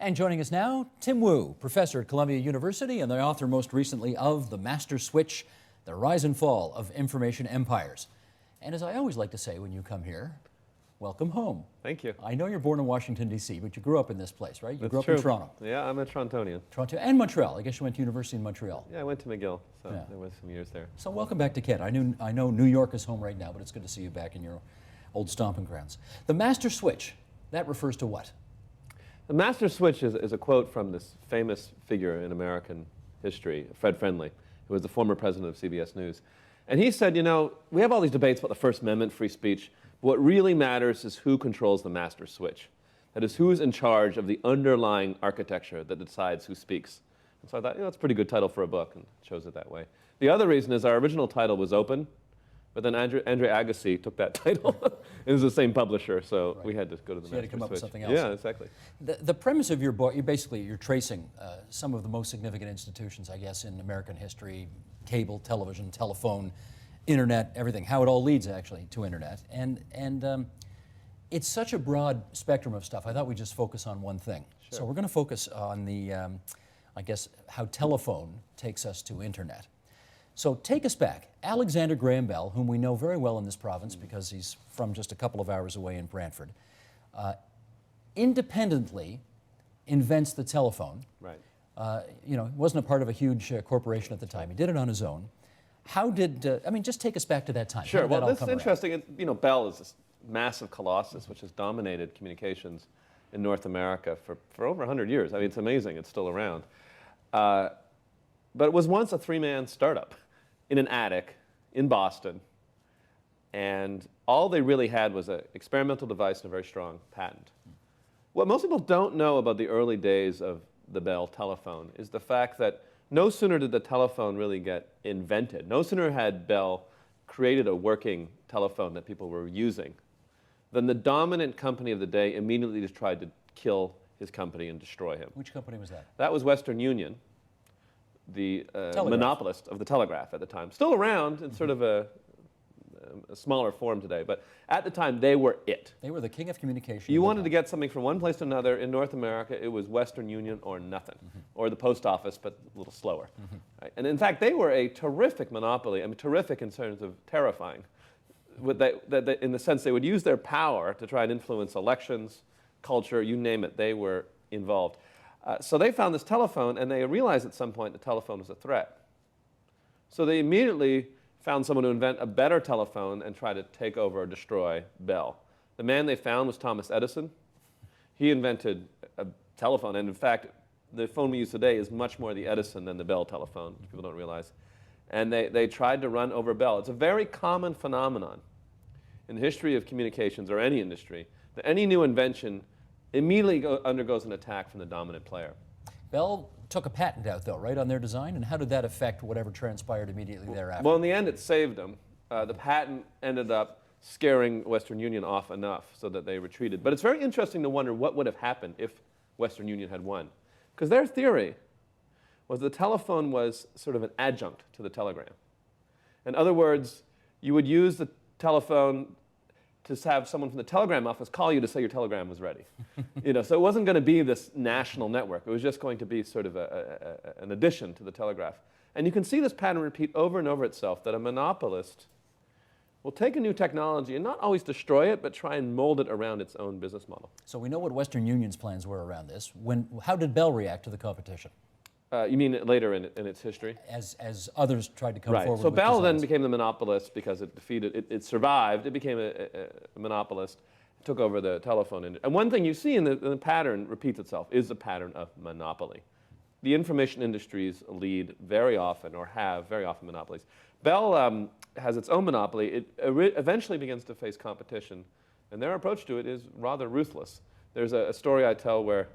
And joining us now, Tim Wu, professor at Columbia University and the author most recently of The Master Switch, The Rise and Fall of Information Empires. And as I always like to say when you come here, welcome home. Thank you. I know you're born in Washington, D.C., but you grew up in this place, right? You That's grew up true. in Toronto. Yeah, I'm a Torontonian. Toronto and Montreal. I guess you went to university in Montreal. Yeah, I went to McGill, so Yeah. there was some years there. So welcome back to Kent. I know New York is home right now, but it's good to see you back in your old stomping grounds. The Master Switch, that refers to what? The Master Switch is a quote from this famous figure in American history, Fred Friendly, who was the former president of CBS News. And he said, you know, we have all these debates about the First Amendment, free speech, but what really matters is who controls the master switch. That is, who's in charge of the underlying architecture that decides who speaks. And so I thought, you know, that's a pretty good title for a book, and chose it that way. The other reason is our original title was open, but then Andre Agassi took that title. It was the same publisher, so Right. we had to go to the So you had to Master come up with Switch. something else. Yeah, exactly. The premise of your book, you're tracing some of the most significant institutions, I guess, in American history: cable, television, telephone, internet, everything. How it all leads actually to internet, and it's such a broad spectrum of stuff. I thought we'd just focus on one thing. Sure. So we're going to focus on the, I guess, how telephone takes us to internet. So take us back. Alexander Graham Bell, whom we know very well in this province because he's from just a couple of hours away in Brantford, independently invents the telephone. Right. You know, he wasn't a part of a huge corporation at the time. He did it on his own. How did, I mean, just take us back to that time. Sure. Well, this this is interesting. You know, Bell is this massive colossus which has dominated communications in North America for over 100 years. I mean, it's amazing. It's still around. But it was once a three-man startup in an attic in Boston. And all they really had was an experimental device and a very strong patent. What most people don't know about the early days of the Bell telephone is the fact that no sooner did the telephone really get invented, no sooner had Bell created a working telephone that people were using, than the dominant company of the day immediately just tried to kill his company and destroy him. Which company was that? That was Western Union, the monopolist of the telegraph at the time. Still around in sort of a smaller form today, but at the time they were it. They were the king of communication. You wanted to get something from one place to another in North America, it was Western Union or nothing, or the post office, but a little slower. Right? And in fact, they were a terrific monopoly. I mean, terrific in terms of terrifying, in the sense they would use their power to try and influence elections, culture, you name it, they were involved. So they found this telephone, and they realized at some point the telephone was a threat. So they immediately found someone to invent a better telephone and try to take over or destroy Bell. The man they found was Thomas Edison. He invented a telephone, and in fact, the phone we use today is much more the Edison than the Bell telephone, which people don't realize. And they tried to run over Bell. It's a very common phenomenon in the history of communications or any industry that any new invention immediately undergoes an attack from the dominant player. Bell took a patent out, though, right, on their design? And how did that affect whatever transpired immediately thereafter? Well, in the end, it saved them. The patent ended up scaring Western Union off enough so that they retreated. But it's very interesting to wonder what would have happened if Western Union had won. Because their theory was the telephone was sort of an adjunct to the telegram. In other words, you would use the telephone to have someone from the telegram office call you to say your telegram was ready. You know, so it wasn't going to be this national network. It was just going to be sort of an addition to the telegraph. And you can see this pattern repeat over and over itself, that a monopolist will take a new technology and not always destroy it, but try and mold it around its own business model. So we know what Western Union's plans were around this. How did Bell react to the competition? You mean later in its history? As others tried to come right. forward So with Bell then designs. became the monopolist because it survived. It became a monopolist, took over the telephone industry. And one thing you see in the pattern repeats itself is the pattern of monopoly. The information industries lead very often, or have very often, monopolies. Bell has its own monopoly. It eventually begins to face competition, and their approach to it is rather ruthless. There's a story I tell where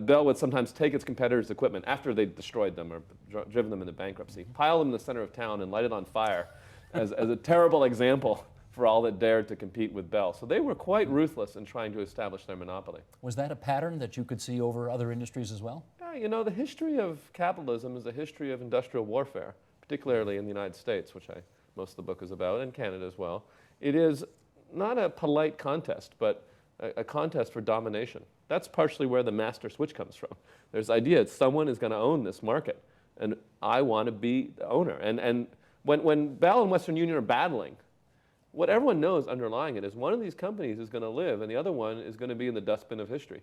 Bell would sometimes take its competitors' equipment after they'd destroyed them or driven them into bankruptcy, pile them in the center of town and light it on fire as a terrible example for all that dared to compete with Bell. So they were quite ruthless in trying to establish their monopoly. Was that a pattern that you could see over other industries as well? You know, the history of capitalism is a history of industrial warfare, particularly in the United States, which most of the book is about, and Canada as well. It is not a polite contest, but a contest for domination. That's partially where the master switch comes from. There's the idea that someone is going to own this market, and I want to be the owner. And when Bell and Western Union are battling, what everyone knows underlying it is one of these companies is going to live, and the other one is going to be in the dustbin of history.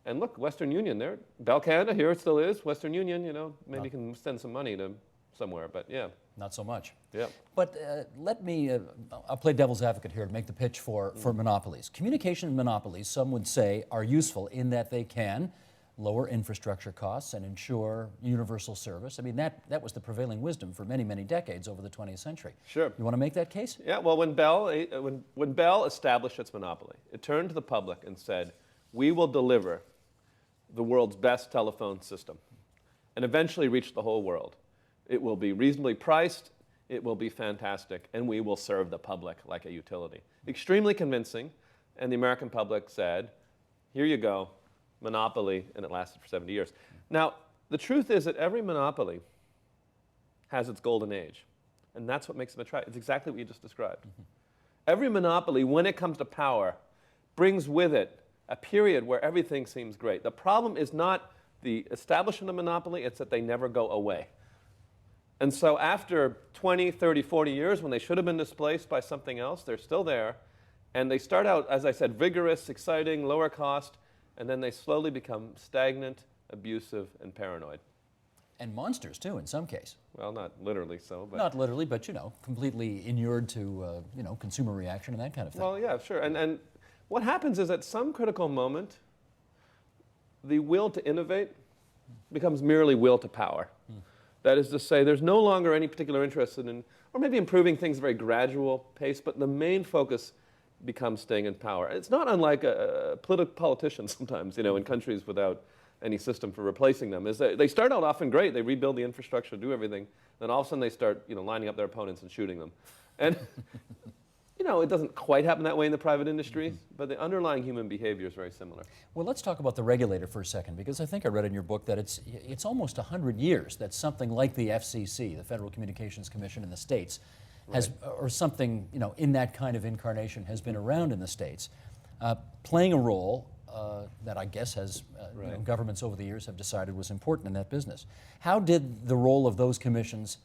And look, Western Union, Bell Canada, here it still is. Western Union, maybe you can send some money to somewhere, but yeah. Not so much. Yeah. But let me, I'll play devil's advocate here to make the pitch for monopolies. Communication monopolies, some would say, are useful in that they can lower infrastructure costs and ensure universal service. I mean, that was the prevailing wisdom for many, many decades over the 20th century. Sure. You want to make that case? Yeah, well, when Bell established its monopoly, it turned to the public and said, we will deliver the world's best telephone system, and eventually reach the whole world. It will be reasonably priced, it will be fantastic, and we will serve the public like a utility. Extremely convincing, and the American public said, here you go, monopoly, and it lasted for 70 years. Now, the truth is that every monopoly has its golden age, and that's what makes them attractive. It's exactly what you just described. Every monopoly, when it comes to power, brings with it a period where everything seems great. The problem is not the establishment of monopoly, it's that they never go away. And so after 20, 30, 40 years, when they should have been displaced by something else, they're still there. And they start out, as I said, vigorous, exciting, lower cost, and then they slowly become stagnant, abusive, and paranoid. And monsters, too, in some case. Well, not literally so. But Not literally, but, completely inured to, consumer reaction and that kind of thing. well, yeah, sure. And what happens is at some critical moment, the will to innovate becomes merely will to power. That is to say, there's no longer any particular interest in, or maybe improving things at a very gradual pace, but the main focus becomes staying in power. It's not unlike politicians sometimes, in countries without any system for replacing them. Is they start out often great, they rebuild the infrastructure, do everything, then all of a sudden they start lining up their opponents and shooting them. And it doesn't quite happen that way in the private industry, but the underlying human behavior is very similar. Well, let's talk about the regulator for a second, because I think I read in your book that it's almost 100 years that something like the FCC, the Federal Communications Commission in the States, has, or something in that kind of incarnation has been around in the States, playing a role that I guess has governments over the years have decided was important in that business. How did the role of those commissions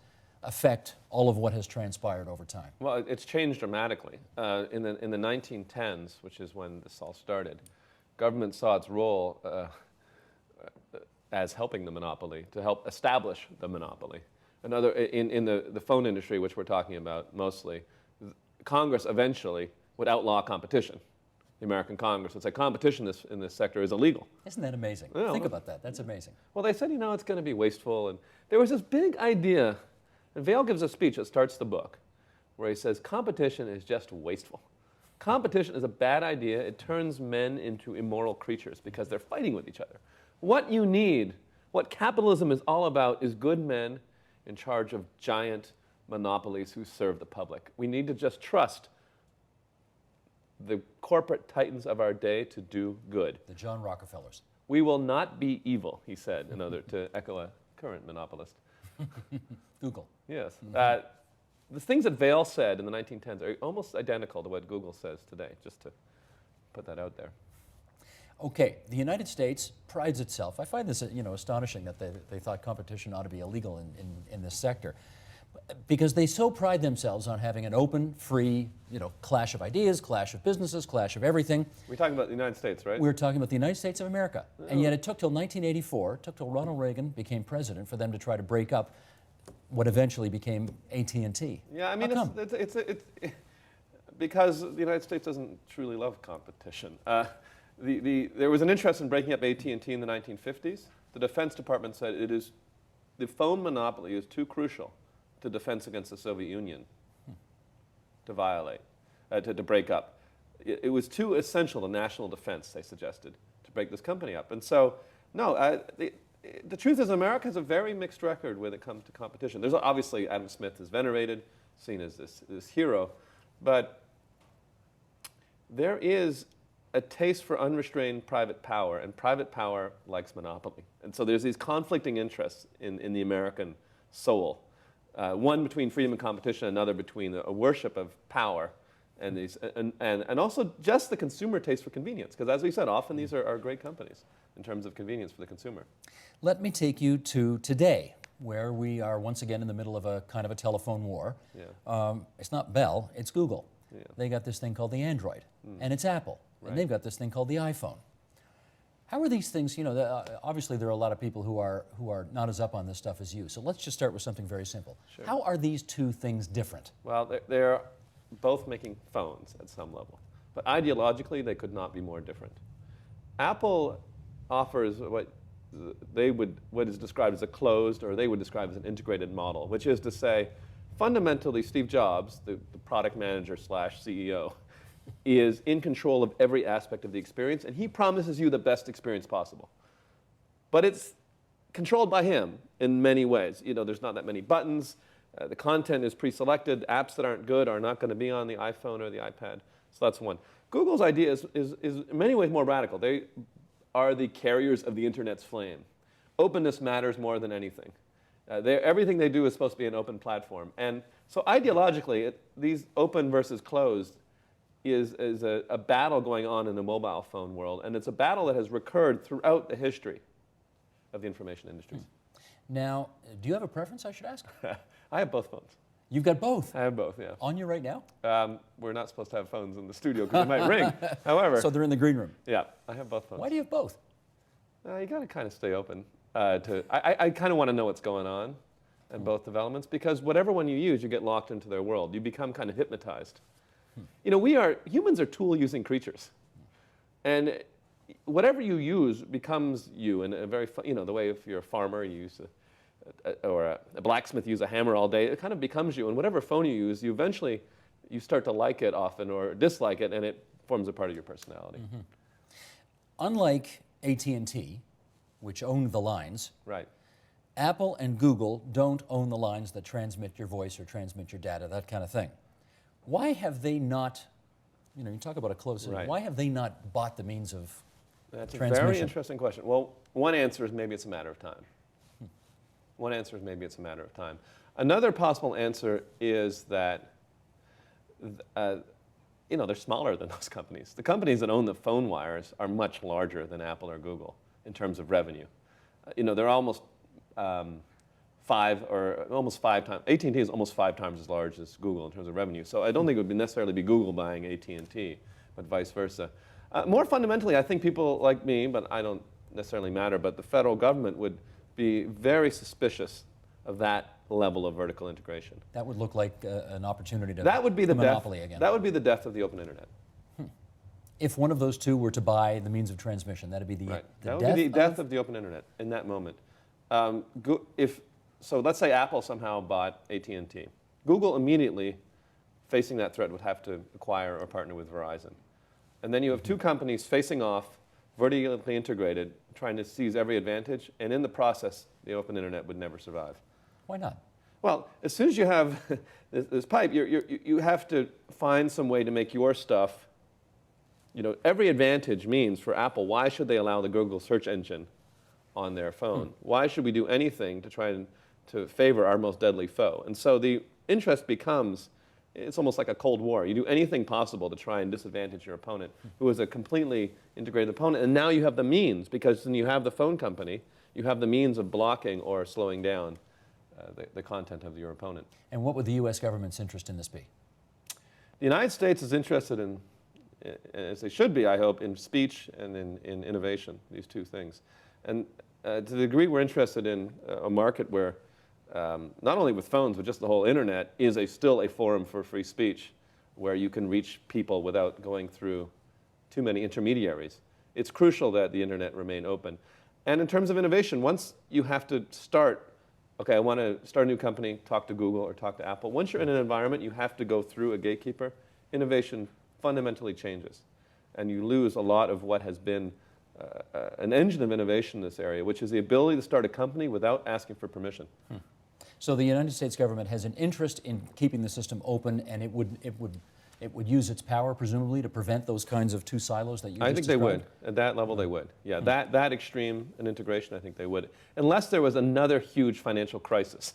affect all of what has transpired over time? Well, it's changed dramatically. In the 1910s, which is when this all started, government saw its role as helping the monopoly, to help establish the monopoly. In the phone industry, which we're talking about mostly, Congress eventually would outlaw competition. The American Congress would say competition in this sector is illegal. Isn't that amazing? Yeah, Think about that. That's amazing. Well, they said, it's going to be wasteful. And there was this big idea, and Vail gives a speech that starts the book, where he says, competition is just wasteful. Competition is a bad idea. It turns men into immoral creatures because they're fighting with each other. What you need, what capitalism is all about, is good men in charge of giant monopolies who serve the public. We need to just trust the corporate titans of our day to do good. The John Rockefellers. We will not be evil, he said, to echo a current monopolist. Google. Yes. The things that Vail said in the 1910s are almost identical to what Google says today, just to put that out there. Okay, the United States prides itself. I find this astonishing that they thought competition ought to be illegal in this sector, because they so pride themselves on having an open, free, clash of ideas, clash of businesses, clash of everything. We're talking about the United States, right? We're talking about the United States of America. Oh. And yet it took till 1984, it took till Ronald Reagan became president for them to try to break up what eventually became AT&T. Yeah, I mean, it's because the United States doesn't truly love competition. There was an interest in breaking up AT&T in the 1950s. The Defense Department said the phone monopoly is too crucial to defense against the Soviet Union to violate, to break up. It was too essential to national defense, they suggested, to break this company up. And so, no, the truth is America has a very mixed record when it comes to competition. There's obviously Adam Smith is venerated, seen as this hero, but there is a taste for unrestrained private power, and private power likes monopoly. And so there's these conflicting interests in the American soul. One between freedom and competition, another between a worship of power and these, and also just the consumer taste for convenience. Because as we said, often these are great companies in terms of convenience for the consumer. Let me take you to today, where we are once again in the middle of a kind of a telephone war. Yeah. It's not Bell, it's Google. Yeah. They got this thing called the Android, and it's Apple, Right. and they've got this thing called the iPhone. How are these things, obviously there are a lot of people who are not as up on this stuff as you, so let's just start with something very simple. Sure. How are these two things different? Well, they're both making phones at some level, but ideologically they could not be more different. Apple offers what is described as a closed, or they would describe as an integrated model, which is to say, fundamentally, Steve Jobs, the product manager / CEO, is in control of every aspect of the experience, and he promises you the best experience possible. But it's controlled by him in many ways. There's not that many buttons. The content is pre-selected. Apps that aren't good are not going to be on the iPhone or the iPad. So that's one. Google's idea is in many ways more radical. They are the carriers of the internet's flame. Openness matters more than anything. Everything they do is supposed to be an open platform. And so ideologically, these open versus closed is a battle going on in the mobile phone world, and it's a battle that has recurred throughout the history of the information industries. Now, do you have a preference, I should ask? I have both phones. You've got both? I have both, yeah. On you right now? We're not supposed to have phones in the studio because they might ring. However, So they're in the green room. yeah, I have both phones. Why do you have both? You got to kind of stay open. I kind of want to know what's going on in both developments, because whatever one you use, you get locked into their world. You become kind of hypnotized. Humans are tool-using creatures. And whatever you use becomes you in a very, the way if you're a farmer, you use or a blacksmith use a hammer all day, it kind of becomes you. And whatever phone you use, you start to like it often or dislike it, and it forms a part of your personality. Mm-hmm. Unlike AT&T, which owned the lines, Right. Apple and Google don't own the lines that transmit your voice or transmit your data, that kind of thing. Why have they not, you talk about a closed system, Right. why have they not bought the means of That's a transmission? very interesting question. Well, one answer is maybe it's a matter of time. One answer is maybe it's a matter of time. Another possible answer is that they're smaller than those companies. The companies that own the phone wires are much larger than Apple or Google in terms of revenue. They're almost almost five times. AT&T is almost 5 times as large as Google in terms of revenue. So I don't think it would necessarily be Google buying AT&T, but vice versa. More fundamentally, I think people like me, but I don't necessarily matter, but the federal government would be very suspicious of that level of vertical integration. That would look like an opportunity to That would be the monopoly death. again. That would be the death of the open internet. If one of those two were to buy the means of transmission, that'd be the, Right. the That death, would be the death of the open internet in that moment. So let's say Apple somehow bought AT&T. Google immediately, facing that threat, would have to acquire or partner with Verizon. And then you have two companies facing off, vertically integrated, trying to seize every advantage, and in the process, the open internet would never survive. Why not? Well, as soon as you have this pipe, you have to find some way to make your stuff. Every advantage means for Apple, why should they allow the Google search engine on their phone? Why should we do anything to try to favor our most deadly foe? And so the interest becomes, it's almost like a Cold War. You do anything possible to try and disadvantage your opponent, who is a completely integrated opponent. And now you have the means, because when you have the phone company, you have the means of blocking or slowing down the content of your opponent. And what would the U.S. government's interest in this be? The United States is interested in, as they should be, I hope, in speech and in innovation, these two things. And to the degree we're interested in a market where not only with phones, but just the whole internet is still a forum for free speech, where you can reach people without going through too many intermediaries. It's crucial that the internet remain open. And in terms of innovation, once you have to start, okay, I want to start a new company, talk to Google or talk to Apple. Once you're in an environment, you have to go through a gatekeeper. Innovation fundamentally changes. And you lose a lot of what has been an engine of innovation in this area, which is the ability to start a company without asking for permission. So the United States government has an interest in keeping the system open, and it would use its power, presumably, to prevent those kinds of two silos that you just I think they described? would. At that level, they would. Yeah, that extreme an integration, I think they would. Unless there was another huge financial crisis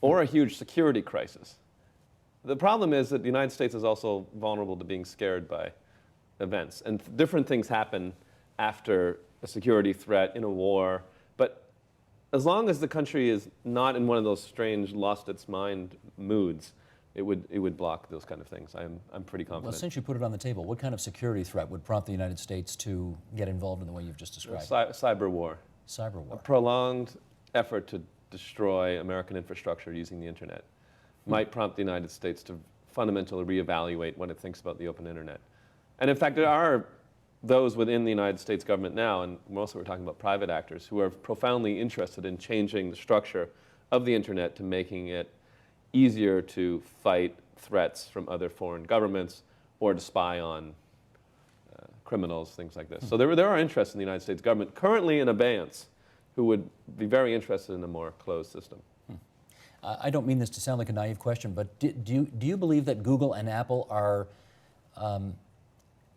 or a huge security crisis. The problem is that the United States is also vulnerable to being scared by events. And different things happen after a security threat, in a war. But as long as the country is not in one of those strange, lost its mind moods, it would block those kind of things. I'm pretty confident. Well, since you put it on the table, what kind of security threat would prompt the United States to get involved in the way you've just described? Cyber war. Cyber war. A prolonged effort to destroy American infrastructure using the internet might prompt the United States to fundamentally reevaluate what it thinks about the open internet. And in fact, there are those within the United States government now, and mostly we're talking about private actors, who are profoundly interested in changing the structure of the internet to making it easier to fight threats from other foreign governments or to spy on criminals, things like this. So there are interests in the United States government currently in abeyance who would be very interested in a more closed system. I don't mean this to sound like a naive question, but do you believe that Google and Apple are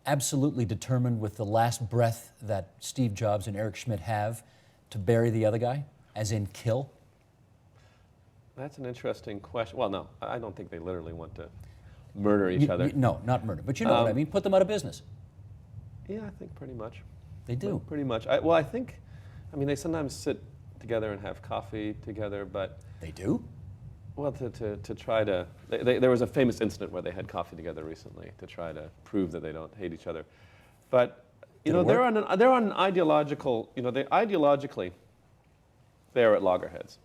absolutely determined with the last breath that Steve Jobs and Eric Schmidt have to bury the other guy, as in kill? That's an interesting question. Well, no, I don't think they literally want to murder each other. No, not murder, but you know what I mean, put them out of business. Yeah, I think pretty much. They do. Pretty much. I mean, they sometimes sit together and have coffee together, but... They do? Well, to try to... there was a famous incident where they had coffee together recently to try to prove that they don't hate each other. But, they're on an ideological... ideologically, they're at loggerheads.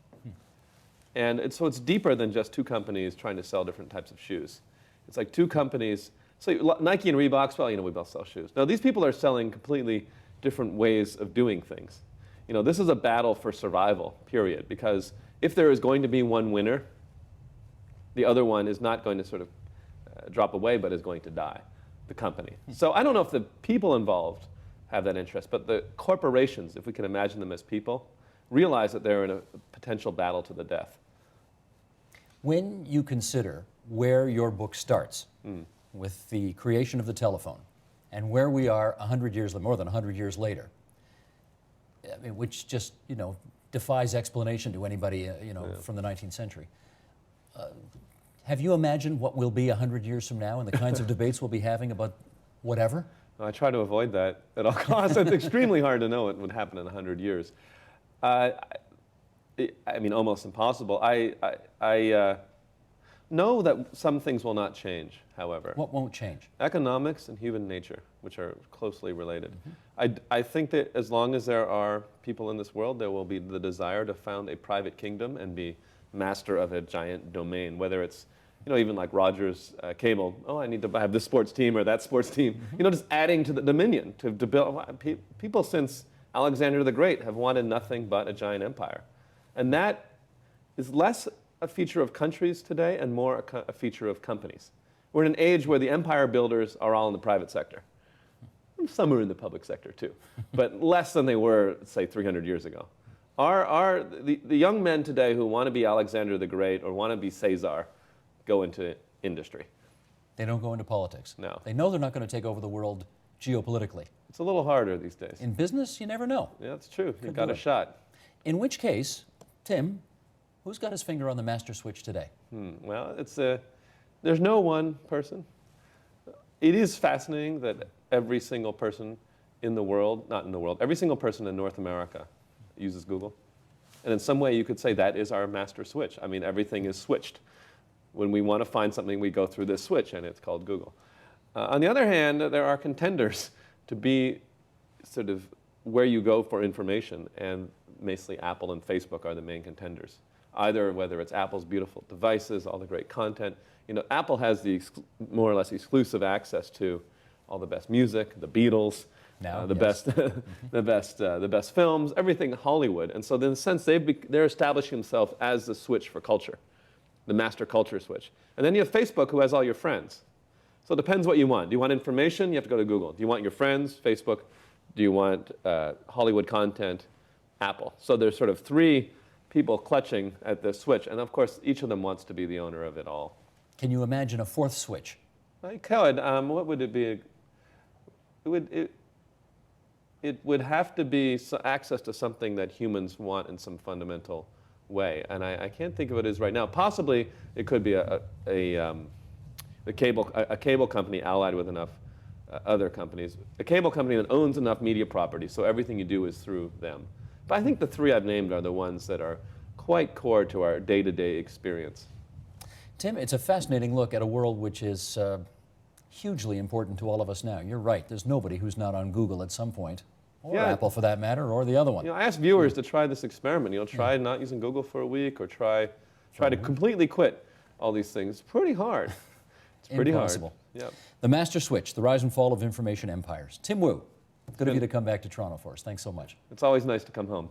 And so it's deeper than just two companies trying to sell different types of shoes. It's like two companies... So Nike and Reeboks, well, we both sell shoes. Now, these people are selling completely different ways of doing things. This is a battle for survival, period, because if there is going to be one winner, the other one is not going to sort of drop away, but is going to die, the company. So I don't know if the people involved have that interest, but the corporations, if we can imagine them as people, realize that they're in a potential battle to the death. When you consider where your book starts, with the creation of the telephone, and where we are 100 years, more than 100 years later, I mean, which just, defies explanation to anybody, from the 19th century. Have you imagined what we'll be 100 years from now and the kinds of debates we'll be having about whatever? I try to avoid that at all costs. It's extremely hard to know what would happen in 100 years. I mean, almost impossible. I know that some things will not change, however. What won't change? Economics and human nature, which are closely related. I think that as long as there are people in this world, there will be the desire to found a private kingdom and be master of a giant domain, whether it's, even like Rogers Cable, I need to have this sports team or that sports team, just adding to the dominion, to build. People since Alexander the Great have wanted nothing but a giant empire. And that is less a feature of countries today and more a feature of companies. We're in an age where the empire builders are all in the private sector. Some are in the public sector too, but less than they were, say, 300 years ago. The young men today who want to be Alexander the Great or want to be Caesar go into industry. They don't go into politics. No. They know they're not going to take over the world geopolitically. It's a little harder these days. In business, you never know. Yeah, that's true. You've got a shot. In which case, Tim, who's got his finger on the master switch today? Well, there's no one person. It is fascinating that every single person in the world, not in the world, every single person in North America uses Google. And in some way you could say that is our master switch. I mean, everything is switched. When we want to find something, we go through this switch, and it's called Google. On the other hand, there are contenders to be sort of where you go for information, and basically Apple and Facebook are the main contenders. Either whether it's Apple's beautiful devices, all the great content. Apple has the more or less exclusive access to all the best music, the Beatles, the best films, everything Hollywood. And so in a sense, they're establishing themselves as the switch for culture, the master culture switch. And then you have Facebook, who has all your friends. So it depends what you want. Do you want information? You have to go to Google. Do you want your friends? Facebook. Do you want Hollywood content? Apple. So there's sort of three people clutching at the switch. And of course, each of them wants to be the owner of it all. Can you imagine a fourth switch? I could. What would it be? It would have to be access to something that humans want in some fundamental way, and I can't think of what it is right now. Possibly it could be a cable company allied with enough other companies, a cable company that owns enough media properties, so everything you do is through them. But I think the three I've named are the ones that are quite core to our day-to-day experience. Tim, it's a fascinating look at a world which is hugely important to all of us now. You're right, there's nobody who's not on Google at some point, or Apple for that matter, or the other one. I ask viewers to try this experiment. Try not using Google for a week, or try to completely quit all these things. It's pretty hard. It's pretty Impossible. hard. Yeah. The Master Switch, the rise and fall of information empires. Tim Wu, good of you to come back to Toronto for us. Thanks so much. It's always nice to come home.